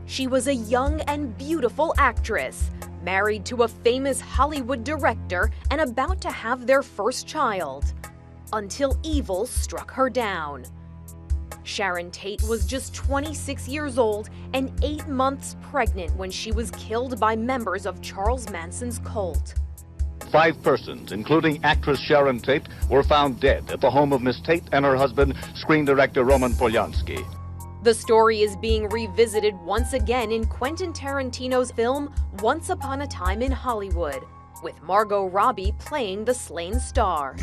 She was a young and beautiful actress, married to a famous Hollywood director and about to have their first child, until evil struck her down. Sharon Tate was just 26 years old and 8 months pregnant when she was killed by members of Charles Manson's cult. 5 persons, including actress Sharon Tate, were found dead at the home of Miss Tate and her husband, screen director Roman Polanski. The story is being revisited once again in Quentin Tarantino's film Once Upon a Time in Hollywood, with Margot Robbie playing the slain star.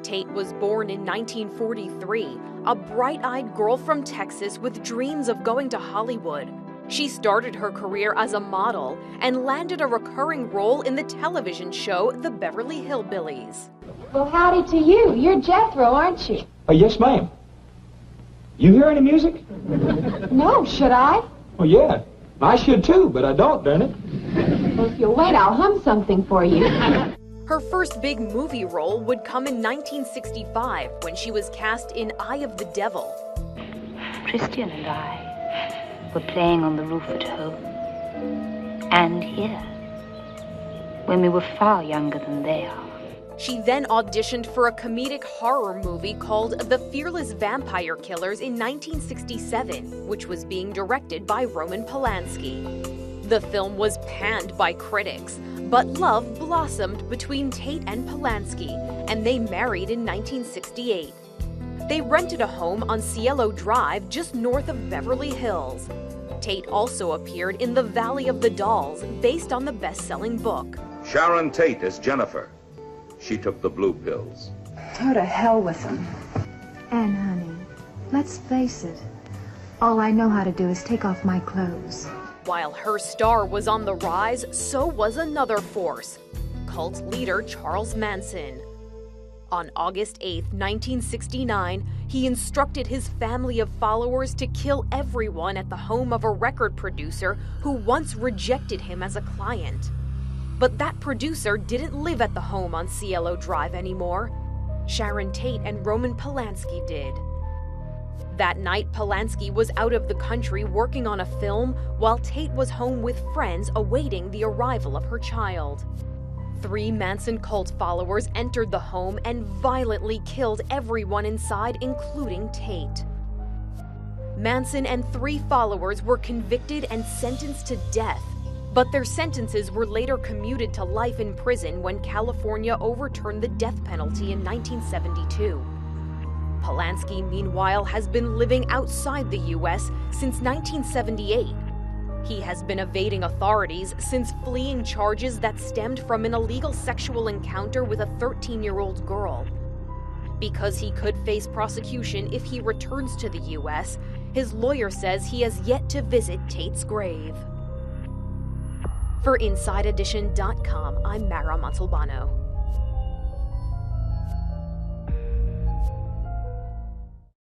Tate was born in 1943, a bright-eyed girl from Texas with dreams of going to Hollywood. She started her career as a model and landed a recurring role in the television show The Beverly Hillbillies. Well, howdy to you. You're Jethro, aren't you? Yes, ma'am. You hear any music? No, should I? Oh, yeah. I should too, but I don't, darn it. Well, if you'll wait, I'll hum something for you. Her first big movie role would come in 1965 when she was cast in Eye of the Devil. Christian and I were playing on the roof at home and here when we were far younger than they are. She then auditioned for a comedic horror movie called The Fearless Vampire Killers in 1967, which was being directed by Roman Polanski. The film was panned by critics, but love blossomed between Tate and Polanski, and they married in 1968. They rented a home on Cielo Drive just north of Beverly Hills. Tate also appeared in The Valley of the Dolls, based on the best-selling book. Sharon Tate as Jennifer. She took the blue pills. Oh, to hell with them. And honey, let's face it, all I know how to do is take off my clothes. While her star was on the rise, so was another force, cult leader Charles Manson. On August 8, 1969, he instructed his family of followers to kill everyone at the home of a record producer who once rejected him as a client. But that producer didn't live at the home on Cielo Drive anymore. Sharon Tate and Roman Polanski did. That night, Polanski was out of the country working on a film, while Tate was home with friends awaiting the arrival of her child. 3 Manson cult followers entered the home and violently killed everyone inside, including Tate. Manson and 3 followers were convicted and sentenced to death, but their sentences were later commuted to life in prison when California overturned the death penalty in 1972. Polanski, meanwhile, has been living outside the U.S. since 1978. He has been evading authorities since fleeing charges that stemmed from an illegal sexual encounter with a 13-year-old girl. Because he could face prosecution if he returns to the U.S., his lawyer says he has yet to visit Tate's grave. For InsideEdition.com, I'm Mara Montalbano.